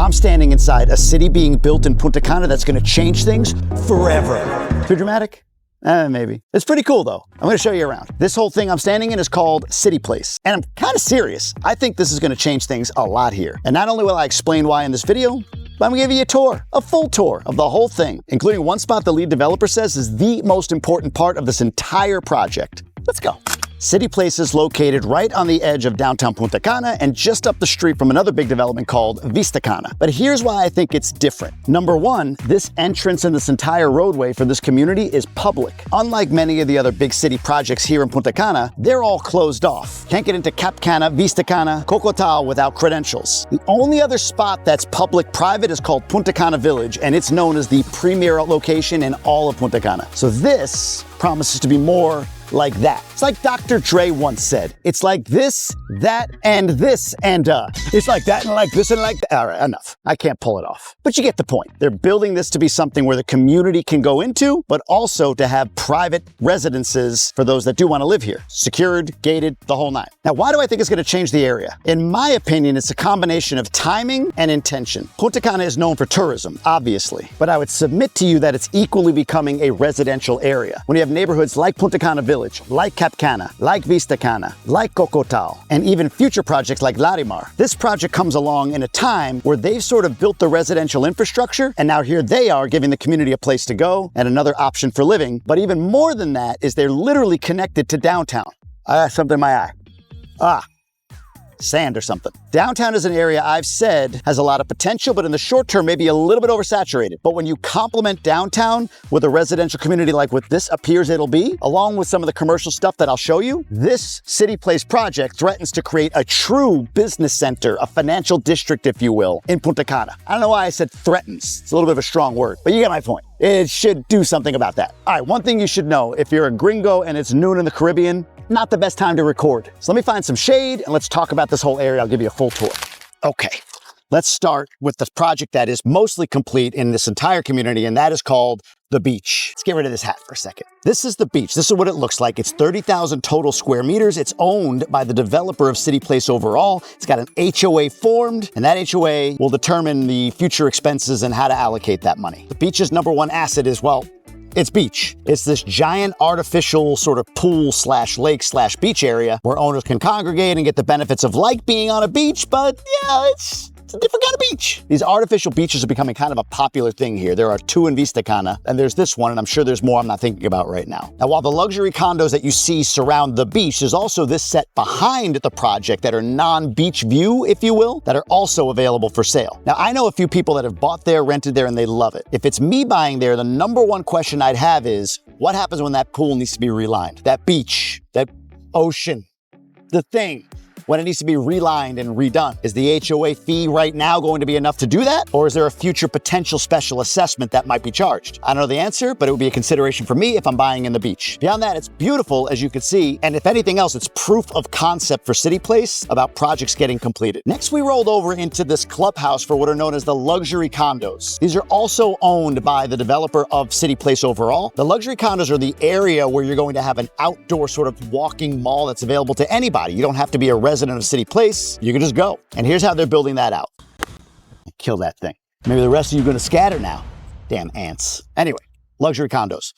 I'm standing inside a city being built in Punta Cana that's gonna change things forever. Too dramatic? Maybe. It's pretty cool though. I'm gonna show you around. This whole thing I'm standing in is called City Place. And I'm kind of serious. I think this is gonna change things a lot here. And not only will I explain why in this video, but I'm gonna give you a tour, a full tour of the whole thing, including one spot the lead developer says is the most important part of this entire project. Let's go. City Place is located right on the edge of downtown Punta Cana and just up the street from another big development called Vista Cana. But here's why I think it's different. Number one, this entrance and this entire roadway for this community is public. Unlike many of the other big city projects here in Punta Cana, they're all closed off. Can't get into Cap Cana, Vista Cana, Cocotal without credentials. The only other spot that's public-private is called Punta Cana Village, and it's known as the premier location in all of Punta Cana. So this promises to be more like that. It's like Dr. Dre once said, it's like this, that, and this, and it's like that and like this and like that. All right, enough. I can't pull it off. But you get the point. They're building this to be something where the community can go into, but also to have private residences for those that do want to live here. Secured, gated, the whole nine. Now, why do I think it's going to change the area? In my opinion, it's a combination of timing and intention. Punta Cana is known for tourism, obviously, but I would submit to you that it's equally becoming a residential area. When you have neighborhoods like Punta Cana Village, like Cap Cana, like Vista Cana, like Cocotal, and even future projects like Larimar. This project comes along in a time where they've sort of built the residential infrastructure, and now here they are giving the community a place to go and another option for living. But even more than that is they're literally connected to downtown. I got something in my eye. Sand or something. Downtown is an area I've said has a lot of potential, but in the short term, maybe a little bit oversaturated. But when you complement downtown with a residential community like what this appears it'll be, along with some of the commercial stuff that I'll show you, this City Place project threatens to create a true business center, a financial district, if you will, in Punta Cana. I don't know why I said threatens. It's a little bit of a strong word, but you get my point. It should do something about that. All right, one thing you should know, if you're a gringo and it's noon in the Caribbean, not the best time to record. So let me find some shade and let's talk about this whole area. I'll give you a full tour. Okay, let's start with the project that is mostly complete in this entire community, and that is called the beach. Let's get rid of this hat for a second. This is the beach. This is what it looks like. It's 30,000 total square meters. It's owned by the developer of City Place overall. It's got an HOA formed, and that HOA will determine the future expenses and how to allocate that money. The beach's number one asset is, well, it's beach. It's this giant artificial sort of pool slash lake slash beach area where owners can congregate and get the benefits of like being on a beach, but yeah, it's a different kind of beach. These artificial beaches are becoming kind of a popular thing here. There are two in Vista Cana, and there's this one, and I'm sure there's more I'm not thinking about right now. Now, while the luxury condos that you see surround the beach, there's also this set behind the project that are non-beach view, if you will, that are also available for sale. Now, I know a few people that have bought there, rented there, and they love it. If it's me buying there, the number one question I'd have is, what happens when that pool needs to be relined? That beach, that ocean, the thing. When it needs to be relined and redone. Is the HOA fee right now going to be enough to do that? Or is there a future potential special assessment that might be charged? I don't know the answer, but it would be a consideration for me if I'm buying in the beach. Beyond that, it's beautiful, as you can see, and if anything else, it's proof of concept for City Place about projects getting completed. Next, we rolled over into this clubhouse for what are known as the luxury condos. These are also owned by the developer of City Place overall. The luxury condos are the area where you're going to have an outdoor sort of walking mall that's available to anybody. You don't have to be a resident of City Place, you can just go. And here's how they're building that out. Kill that thing. Maybe the rest of you are gonna scatter now. Damn ants. Anyway, luxury condos.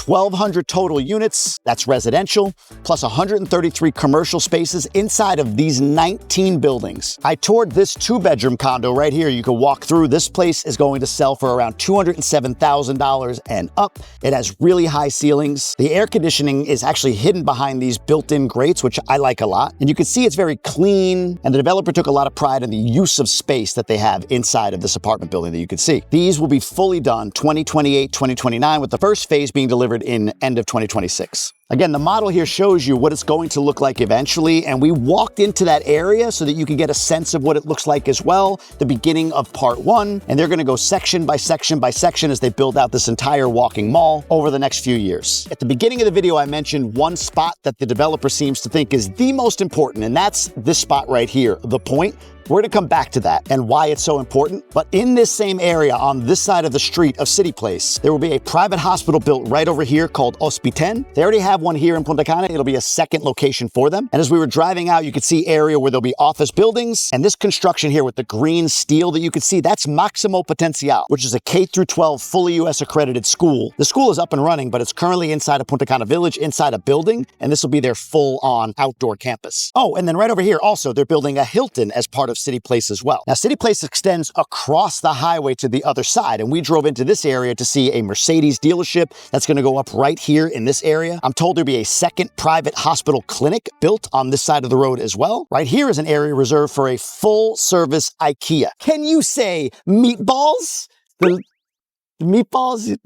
1,200 total units, that's residential, plus 133 commercial spaces inside of these 19 buildings. I toured this 2-bedroom condo right here. You can walk through. This place is going to sell for around $207,000 and up. It has really high ceilings. The air conditioning is actually hidden behind these built-in grates, which I like a lot. And you can see it's very clean, and the developer took a lot of pride in the use of space that they have inside of this apartment building that you can see. These will be fully done 2028, 2029, with the first phase being delivered in end of 2026. Again, the model here shows you what it's going to look like eventually, and we walked into that area so that you can get a sense of what it looks like as well, the beginning of part one, and they're gonna go section by section by section as they build out this entire walking mall over the next few years. At the beginning of the video, I mentioned one spot that the developer seems to think is the most important, and that's this spot right here, the point. We're gonna come back to that and why it's so important. But in this same area, on this side of the street of City Place, there will be a private hospital built right over here called Hospiten. They already have have one here in Punta Cana. It'll be a second location for them. And as we were driving out, you could see area where there'll be office buildings. And this construction here with the green steel that you could see, that's Maximo Potencial, which is a K through 12 fully US accredited school. The school is up and running, but it's currently inside of Punta Cana Village, inside a building, and this will be their full-on outdoor campus. Oh, and then right over here also, they're building a Hilton as part of City Place as well. Now, City Place extends across the highway to the other side, and we drove into this area to see a Mercedes dealership that's gonna go up right here in this area. I'm told there'll be a second private hospital clinic built on this side of the road as well. Right here is an area reserved for a full-service IKEA. Can you say meatballs? The meatballs?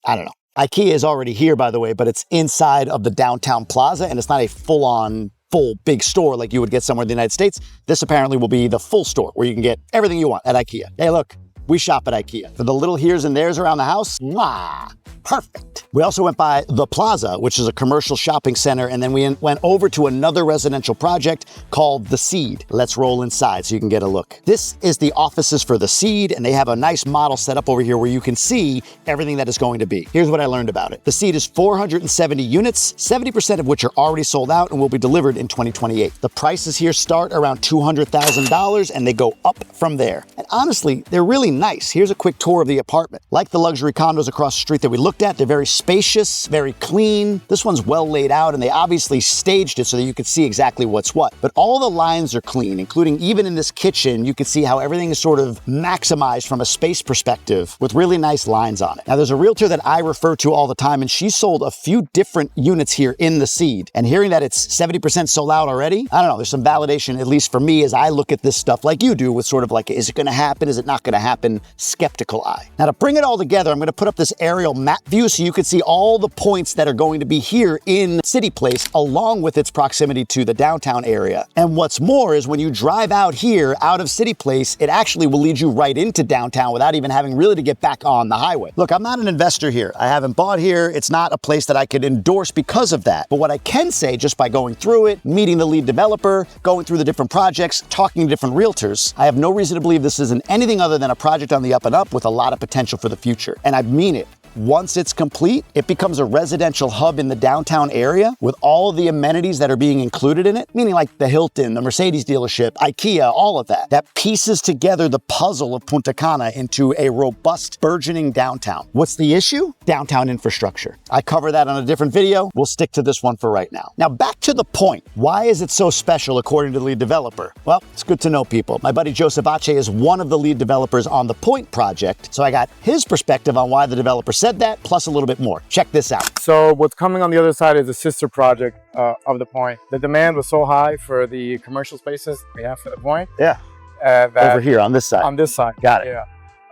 I don't know. IKEA is already here, by the way, but it's inside of the Downtown Plaza, and it's not a full big store like you would get somewhere in the United States. This apparently will be the full store where you can get everything you want at IKEA. Hey, look, we shop at IKEA. For the little here's and there's around the house, mwah, perfect. We also went by the Plaza, which is a commercial shopping center, and then we went over to another residential project called The Seed. Let's roll inside so you can get a look. This is the offices for The Seed, and they have a nice model set up over here where you can see everything that is going to be. Here's what I learned about it. The Seed is 470 units, 70% of which are already sold out and will be delivered in 2028. The prices here start around $200,000 and they go up from there. And honestly, they're really nice. Here's a quick tour of the apartment. Like the luxury condos across the street that we looked at, they're very spacious, very clean. This one's well laid out, and they obviously staged it so that you could see exactly what's what. But all the lines are clean, including even in this kitchen, you can see how everything is sort of maximized from a space perspective with really nice lines on it. Now, there's a realtor that I refer to all the time, and she sold a few different units here in the Seed. And hearing that it's 70% sold out already, I don't know, there's some validation, at least for me, as I look at this stuff like you do with sort of like, is it gonna happen? Is it not gonna happen? Skeptical eye. Now, to bring it all together, I'm gonna put up this aerial map view so you can see all the points that are going to be here in City Place, along with its proximity to the downtown area. And what's more is when you drive out here, out of City Place, it actually will lead you right into downtown without even having really to get back on the highway. Look, I'm not an investor here. I haven't bought here. It's not a place that I could endorse because of that. But what I can say, just by going through it, meeting the lead developer, going through the different projects, talking to different realtors, I have no reason to believe this isn't anything other than a project on the up and up with a lot of potential for the future. And I mean it. Once it's complete, it becomes a residential hub in the downtown area with all of the amenities that are being included in it, meaning like the Hilton, the Mercedes dealership, IKEA, all of that. That pieces together the puzzle of Punta Cana into a robust, burgeoning downtown. What's the issue? Downtown infrastructure. I cover that on a different video. We'll stick to this one for right now. Now, back to the point. Why is it so special according to the lead developer? Well, it's good to know people. My buddy Joe Savace is one of the lead developers on the Point project, so I got his perspective on why the developer said that, plus a little bit more. Check this out. So what's coming on the other side is a sister project of the Point. The demand was so high for the commercial spaces we have for the Point. Yeah. Over here on this side. On this side. Got it.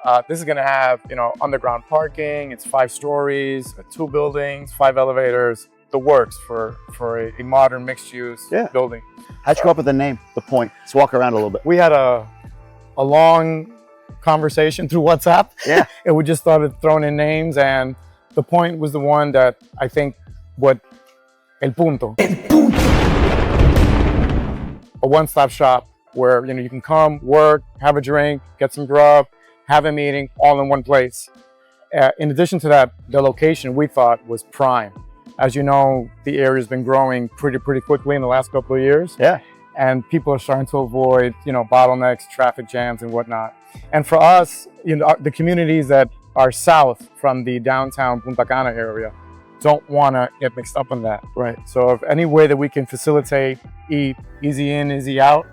Yeah. This is going to have, underground parking. It's 5 stories, 2 buildings, 5 elevators. The works for a modern mixed-use building. How'd you come up with the name, The Point? Let's walk around a little bit. We had a long conversation through WhatsApp. Yeah. And we just started throwing in names, and The Point was the one that I think El Punto. A one-stop shop where you can come, work, have a drink, get some grub, have a meeting, all in one place. In addition to that, the location we thought was prime. As you know, the area's been growing pretty quickly in the last couple of years. Yeah. And people are starting to avoid, bottlenecks, traffic jams and whatnot. And for us, the communities that are south from the downtown Punta Cana area don't want to get mixed up on that. Right. So if any way that we can facilitate easy in, easy out,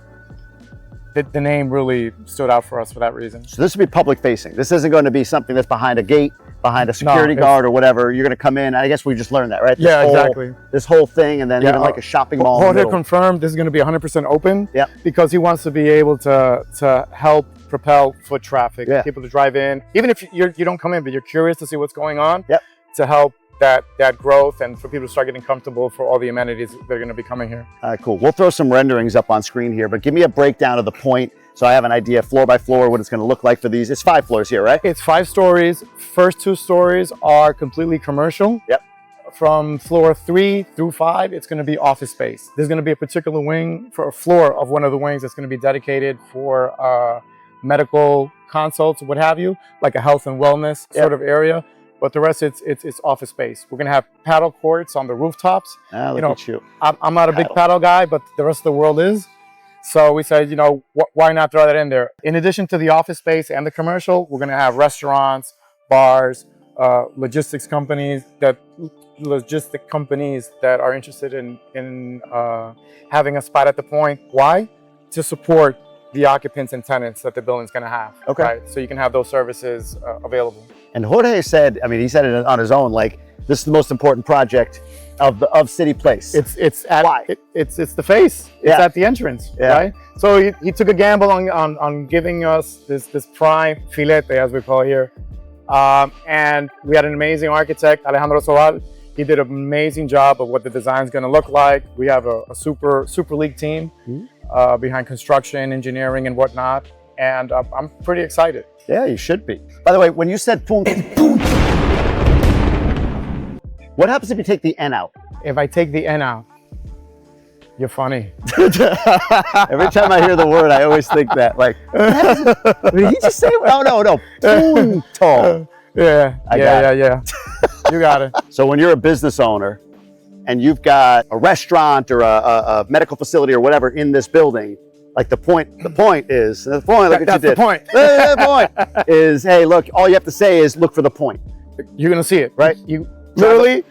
the name really stood out for us for that reason. So this would be public facing. This isn't going to be something that's behind a gate, behind a security guard or whatever. You're going to come in. I guess we just learned that, right? Exactly. This whole thing, and then even like a shopping mall. Jorge confirmed this is going to be 100% open. Yeah. Because he wants to be able to help propel foot traffic, people to drive in, even if you don't come in, but you're curious to see what's going on. Yep. To help that growth and for people to start getting comfortable for all the amenities that are going to be coming here. All right, cool. We'll throw some renderings up on screen here, but give me a breakdown of The Point so I have an idea floor by floor what it's going to look like for these. It's 5 floors here, right? It's 5 stories. First 2 stories are completely commercial. Yep. From floor 3 through 5, it's going to be office space. There's going to be a particular wing for a floor of one of the wings that's going to be dedicated for medical consults, what have you, like a health and wellness sort of area. but the rest it's office space. We're gonna have paddle courts on the rooftops. Ah, look at you. I'm not a big paddle guy, but the rest of the world is. So we said, why not throw that in there? In addition to the office space and the commercial, we're gonna have restaurants, bars, logistic companies that are interested in having a spot at the point. Why? To support the occupants and tenants that the building's going to have. Okay. Right? So you can have those services available. And Jorge said, I mean, he said it on his own, like, this is the most important project of City Place. Why? It's the face. It's at the entrance, right? So he took a gamble on giving us this prime filete, as we call it here. And we had an amazing architect, Alejandro Soval. He did an amazing job of what the design is going to look like. We have a super league team behind construction, engineering, and whatnot. And I'm pretty excited. Yeah, you should be. By the way, when you said punta, what happens if you take the N out? If I take the N out, you're funny. Every time I hear the word, I always think that. Like, did he just say it? No. Punto. Yeah. You got it. So when you're a business owner and you've got a restaurant or a medical facility or whatever in this building, like the point is, look what you did. The point. The point is, hey, look, all you have to say is look for the point. You're going to see it, right? You literally,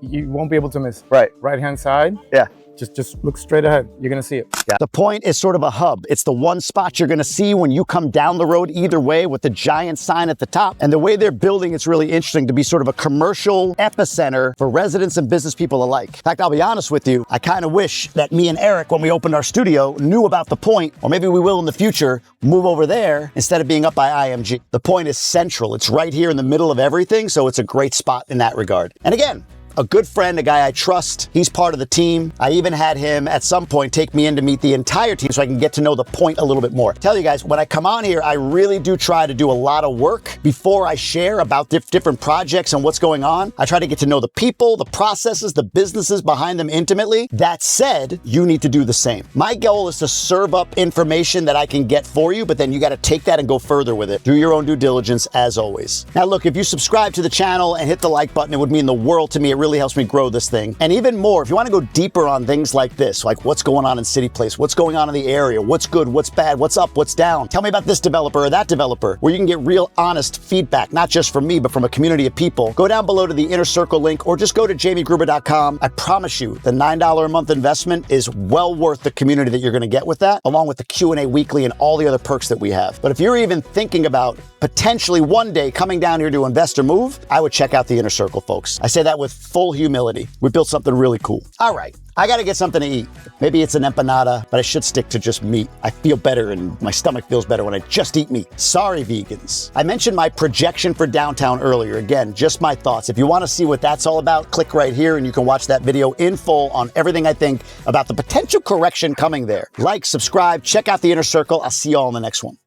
you won't be able to miss. Right. Right-hand side. Yeah. Just look straight ahead. You're going to see it. Yeah. The point is sort of a hub. It's the one spot you're going to see when you come down the road either way with the giant sign at the top. And the way they're building, it's really interesting to be sort of a commercial epicenter for residents and business people alike. In fact, I'll be honest with you, I kind of wish that me and Eric, when we opened our studio, knew about the point, or maybe we will in the future, move over there instead of being up by IMG. The point is central. It's right here in the middle of everything, so it's a great spot in that regard. And again, a good friend, a guy I trust. He's part of the team. I even had him at some point take me in to meet the entire team so I can get to know the point a little bit more. Tell you guys, when I come on here, I really do try to do a lot of work before I share about different projects and what's going on. I try to get to know the people, the processes, the businesses behind them intimately. That said, you need to do the same. My goal is to serve up information that I can get for you, but then you got to take that and go further with it. Do your own due diligence as always. Now look, if you subscribe to the channel and hit the like button, it would mean the world to me. It really helps me grow this thing. And even more, if you want to go deeper on things like this, like what's going on in City Place, what's going on in the area, what's good, what's bad, what's up, what's down, tell me about this developer or that developer, where you can get real honest feedback, not just from me, but from a community of people, go down below to the Inner Circle link or just go to jamiegruber.com. I promise you, the $9 a month investment is well worth the community that you're going to get with that, along with the Q&A weekly and all the other perks that we have. But if you're even thinking about potentially one day coming down here to invest or move, I would check out the Inner Circle, folks. I say that with full humility. We built something really cool. All right, I gotta get something to eat. Maybe it's an empanada, but I should stick to just meat. I feel better and my stomach feels better when I just eat meat. Sorry, vegans. I mentioned my projection for downtown earlier. Again, just my thoughts. If you want to see what that's all about, click right here and you can watch that video in full on everything I think about the potential correction coming there. Like, subscribe, check out the Inner Circle. I'll see you all in the next one.